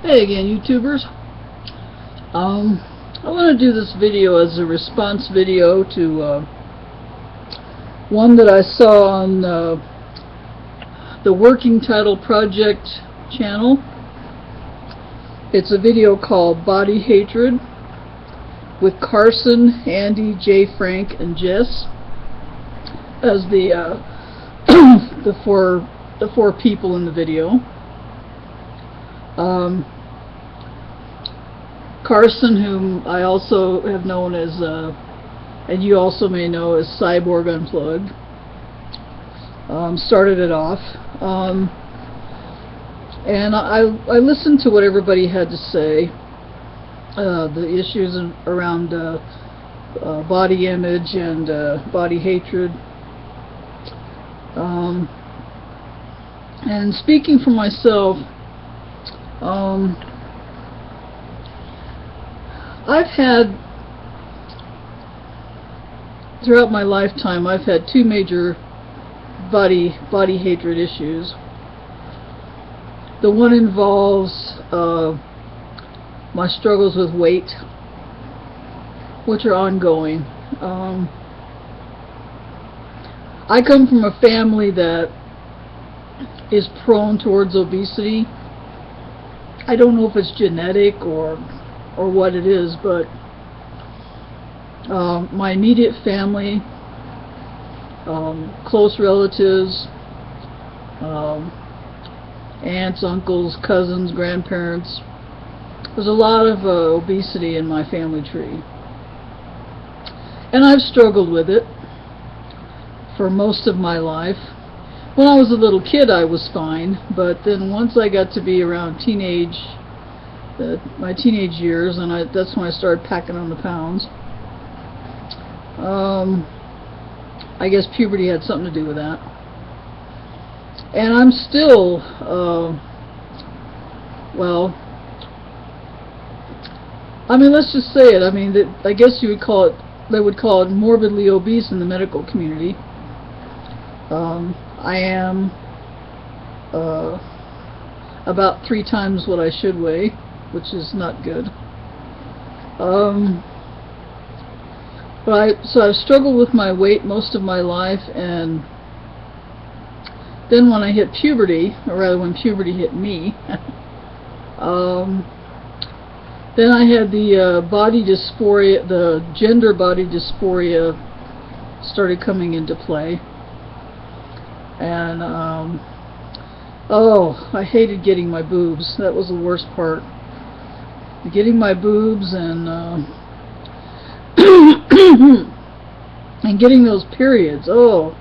Hey again, YouTubers. I want to do this video as a response video to one that I saw on the Working Title Project channel. It's a video called Body Hatred with Carson, Andy, Jay, Frank, and Jess as the the four people in the video. Carson, whom I also have known as, and you also may know as Cyborg Unplugged, started it off. And I listened to what everybody had to say, the issues around body image and body hatred. And speaking for myself, I've had, throughout my lifetime, I've had two major body hatred issues. The one involves my struggles with weight, which are ongoing. I come from a family that is prone towards obesity. I don't know if it's genetic or what it is, but my immediate family, close relatives, aunts, uncles, cousins, grandparents, there's a lot of obesity in my family tree. And I've struggled with it for most of my life. When I was a little kid I was fine, but then once I got to be around my teenage years, and that's when I started packing on the pounds. I guess puberty had something to do with that. And I'm still, well, I mean, let's just say it. I mean, I guess you would call it, they would call it morbidly obese in the medical community. I am about 3 times what I should weigh, which is not good. So I've struggled with my weight most of my life, and then when I hit puberty, or rather when puberty hit me, then I had the body dysphoria, the gender body dysphoria started coming into play. And oh, I hated getting my boobs. That was the worst part. Getting my boobs and and getting those periods. Oh,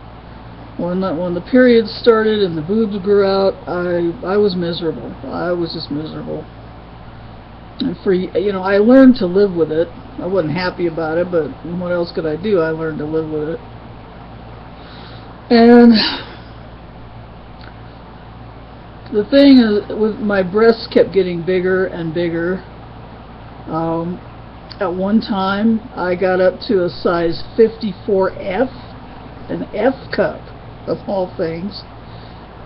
when the periods started and the boobs grew out, I was miserable. I was just miserable. And I learned to live with it. I wasn't happy about it, but what else could I do? I learned to live with it. And the thing is, with my breasts kept getting bigger and bigger. At one time, I got up to a size 54F, an F cup, of all things.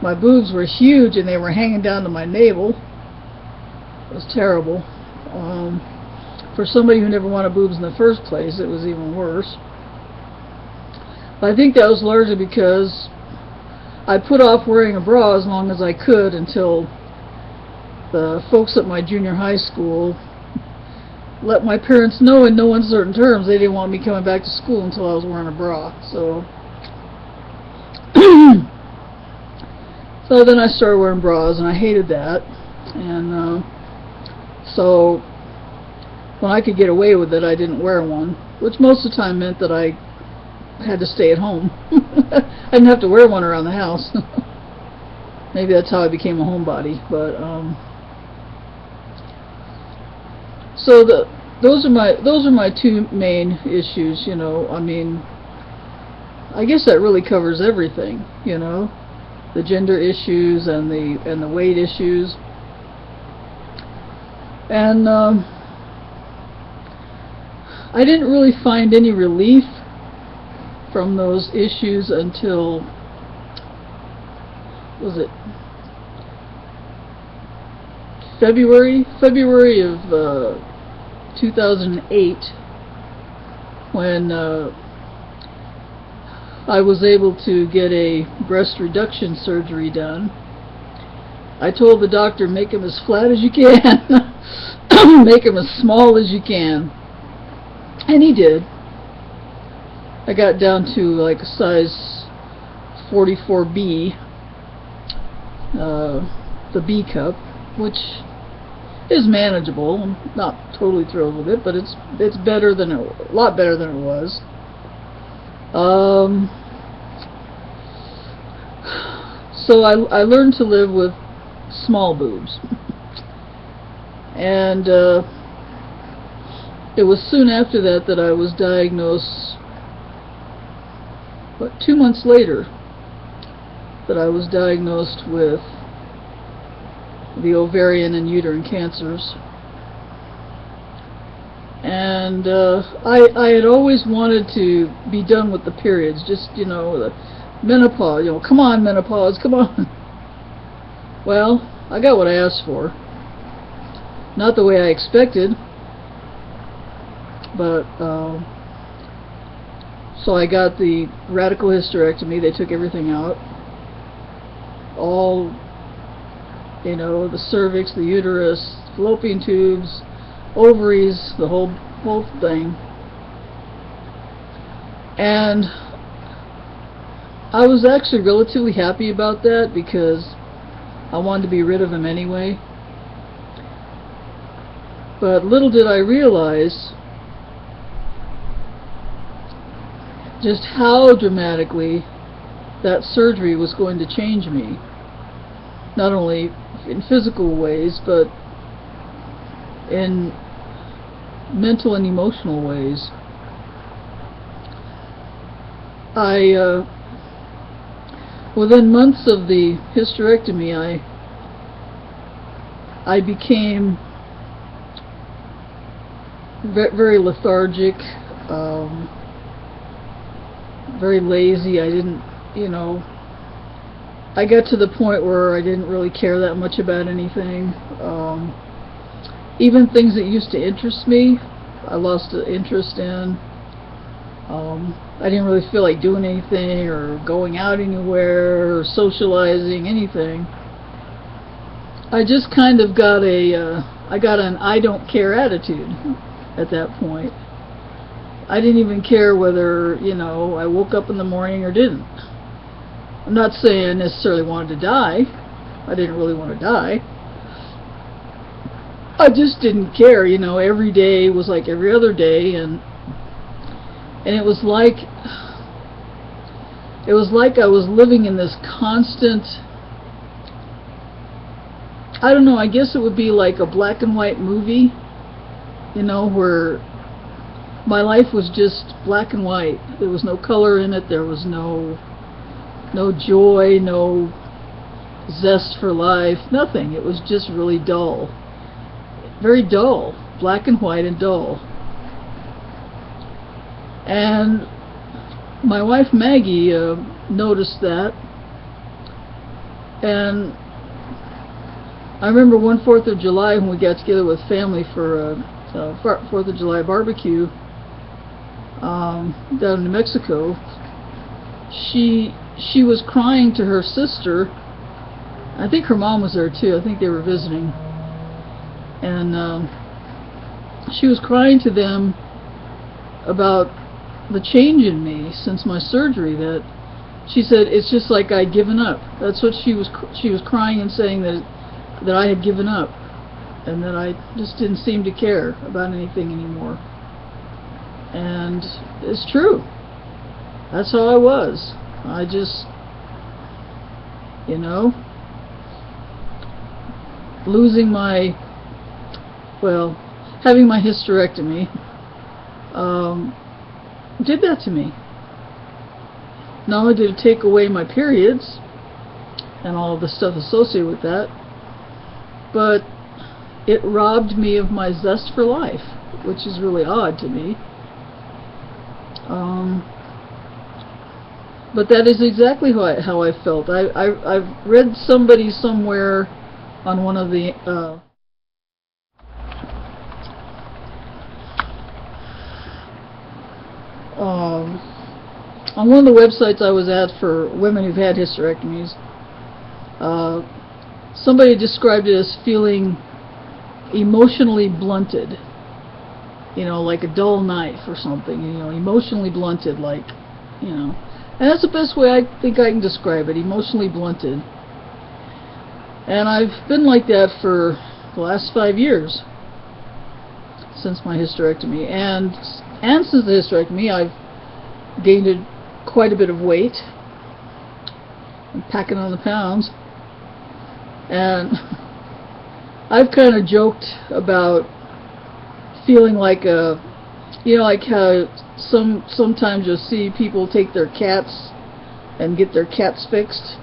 My boobs were huge, and they were hanging down to my navel. It was terrible. For somebody who never wanted boobs in the first place, it was even worse. But I think that was largely because I put off wearing a bra as long as I could until the folks at my junior high school let my parents know in no uncertain terms they didn't want me coming back to school until I was wearing a bra. So so then I started wearing bras, and I hated that. And so when I could get away with it, I didn't wear one, which most of the time meant that I had to stay at home. I didn't have to wear one around the house. Maybe that's how I became a homebody. But so those are my two main issues. I mean, I guess that really covers everything. The gender issues and the weight issues. And I didn't really find any relief from those issues until, was it February of 2008, when I was able to get a breast reduction surgery done. I told the doctor, make him as flat as you can, make him as small as you can, and he did. I got down to like a size 44B, the B cup, which is manageable. I'm not totally thrilled with it, but it's better than a lot better than it was. So I learned to live with small boobs, and it was soon after that I was diagnosed. But 2 months later, that I was diagnosed with the ovarian and uterine cancers. And I had always wanted to be done with the periods, just, you know, the menopause, you know, come on menopause, come on. Well, I got what I asked for. Not the way I expected, but so I got the radical hysterectomy. They took everything out. All, you know, the cervix, the uterus, fallopian tubes, ovaries, the whole thing. And I was actually relatively happy about that because I wanted to be rid of him anyway. But little did I realize just how dramatically that surgery was going to change me. Not only in physical ways, but in mental and emotional ways. Within months of the hysterectomy, I became very lethargic, very lazy. I didn't, you know, I got to the point where I didn't really care that much about anything. Even things that used to interest me, I lost interest in. I didn't really feel like doing anything or going out anywhere or socializing, anything. I just kind of got I got an I don't care attitude at that point. I didn't even care whether, you know, I woke up in the morning or didn't. I'm not saying I necessarily wanted to die. I didn't really want to die. I just didn't care, you know. Every day was like every other day, and it was like I was living in this constant, I don't know, I guess it would be like a black and white movie, you know, where my life was just black and white. There was no color in it. There was no joy, no zest for life, nothing. It was just really dull. Very dull. Black and white and dull. And my wife Maggie noticed that. And I remember one 4th of July when we got together with family for a 4th of July barbecue down in New Mexico. She was crying to her sister. I think her mom was there too. I think they were visiting. And she was crying to them about the change in me since my surgery. That she said it's just like I'd given up. That's what she was crying and saying, that I had given up, and that I just didn't seem to care about anything anymore. And it's true. That's how I was. I just, you know, having my hysterectomy did that to me. Not only did it take away my periods and all of the stuff associated with that, but it robbed me of my zest for life, which is really odd to me. But that is exactly how I felt. I've read somebody somewhere on one of the on one of the websites I was at for women who've had hysterectomies, somebody described it as feeling emotionally blunted. You know, like a dull knife or something, you know, emotionally blunted, like, you know. And that's the best way I think I can describe it, emotionally blunted. And I've been like that for the last 5 years since my hysterectomy. And since the hysterectomy, I've gained quite a bit of weight. I'm packing on the pounds. And I've kind of joked about feeling like a, you know, like how sometimes you'll see people take their cats and get their cats fixed,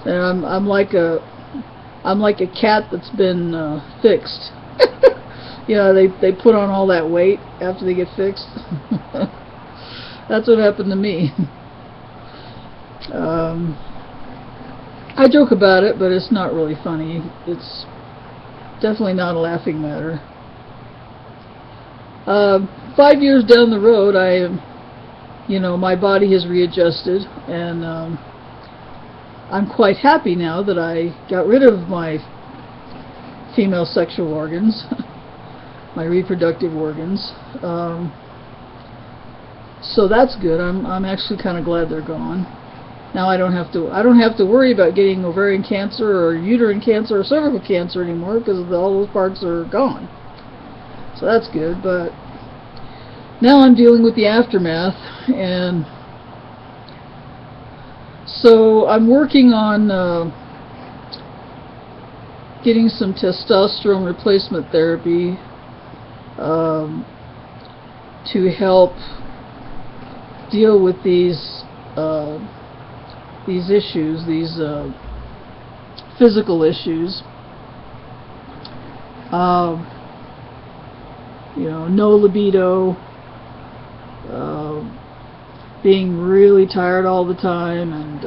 and I'm like a cat that's been fixed. You know, they put on all that weight after they get fixed. That's what happened to me. I joke about it, but it's not really funny. It's definitely not a laughing matter. 5 years down the road, you know, my body has readjusted, and I'm quite happy now that I got rid of my female sexual organs, my reproductive organs. So that's good. I'm actually kind of glad they're gone. Now I don't have to worry about getting ovarian cancer or uterine cancer or cervical cancer anymore, because all those parts are gone. So that's good, but now I'm dealing with the aftermath, and so I'm working on getting some testosterone replacement therapy to help deal with these issues, these physical issues. You know, no libido, being really tired all the time, and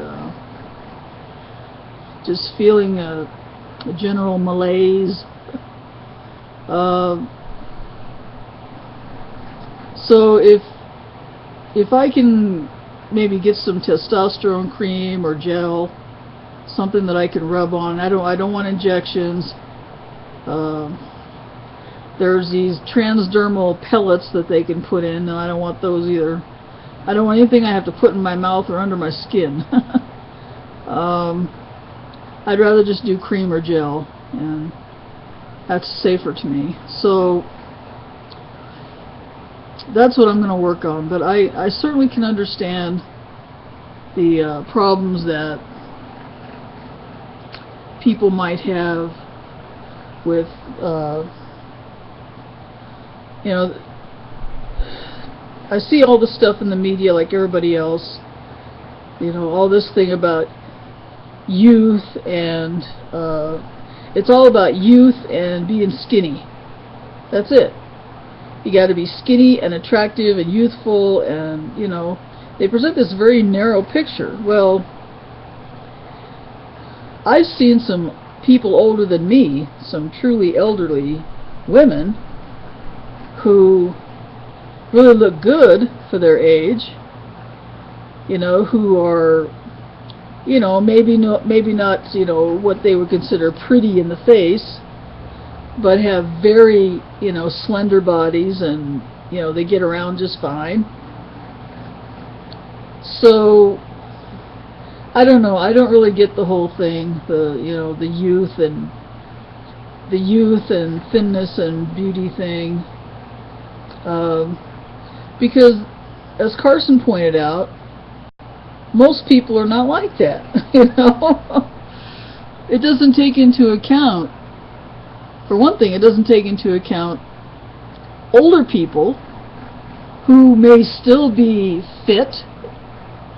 just feeling a general malaise. So if I can maybe get some testosterone cream or gel, something that I can rub on. I don't want injections. There's these transdermal pellets that they can put in. No, I don't want those either. I don't want anything I have to put in my mouth or under my skin. I'd rather just do cream or gel, and that's safer to me. So that's what I'm going to work on. But I certainly can understand the problems that people might have with you know, I see all the stuff in the media like everybody else, you know, all this thing about youth, and it's all about youth and being skinny. That's it. You got to be skinny and attractive and youthful, and, you know, they present this very narrow picture. Well, I've seen some people older than me, some truly elderly women, who really look good for their age, you know, who are, you know, maybe not, you know, what they would consider pretty in the face, but have very, you know, slender bodies, and, you know, they get around just fine. So I don't know, I don't really get the whole thing, you know, the youth and thinness and beauty thing. Because, as Carson pointed out, most people are not like that. You know, it doesn't take into account, for one thing, it doesn't take into account older people who may still be fit,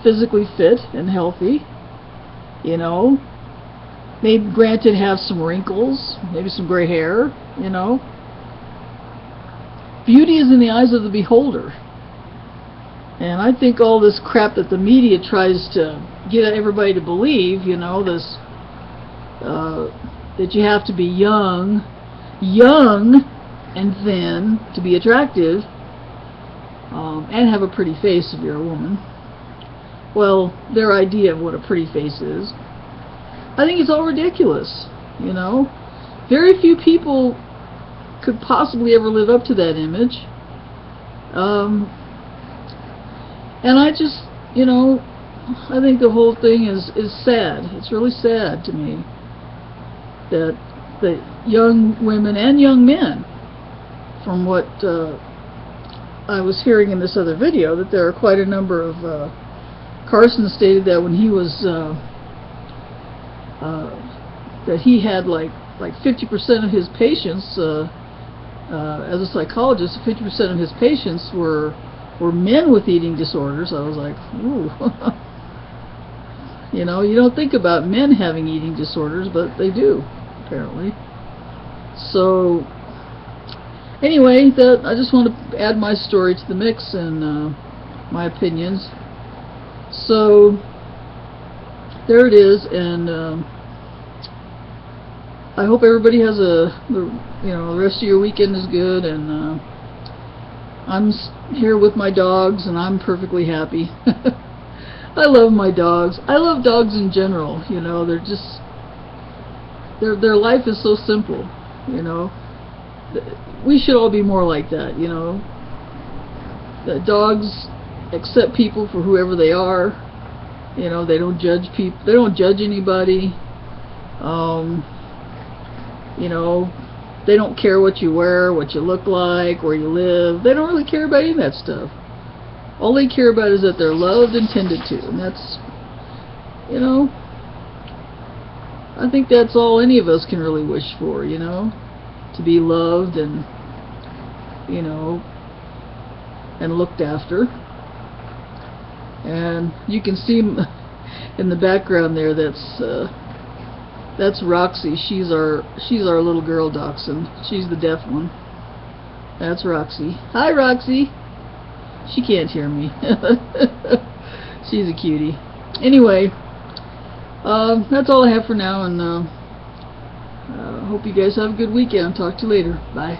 physically fit and healthy, you know, maybe, granted, have some wrinkles, maybe some gray hair, you know. Beauty is in the eyes of the beholder. And I think all this crap that the media tries to get everybody to believe, you know, this, that you have to be young and thin to be attractive, and have a pretty face if you're a woman. Well, their idea of what a pretty face is. I think it's all ridiculous, you know. Very few people could possibly ever live up to that image. And I just, you know, I think the whole thing is sad. It's really sad to me that young women and young men, from what I was hearing in this other video, that there are quite a number of, Carson stated that when he was, that he had like 50% of his patients, as a psychologist, 50% of his patients were men with eating disorders. I was like, ooh. You know, you don't think about men having eating disorders, but they do, apparently. So, anyway, I just want to add my story to the mix and my opinions. So, there it is, and I hope everybody has the rest of your weekend is good, and I'm here with my dogs, and I'm perfectly happy. I love my dogs. I love dogs in general. You know, they're just their life is so simple. You know, we should all be more like that. You know, the dogs accept people for whoever they are. You know, they don't judge people. They don't judge anybody. You know, they don't care what you wear, what you look like, where you live. They don't really care about any of that stuff. All they care about is that they're loved and tended to, and that's, you know, I think that's all any of us can really wish for, you know, to be loved and, you know, and looked after. And you can see in the background there, that's Roxy. She's our little girl dachshund. She's the deaf one. That's Roxy. Hi, Roxy. She can't hear me. She's a cutie. Anyway, that's all I have for now, and hope you guys have a good weekend. Talk to you later. Bye.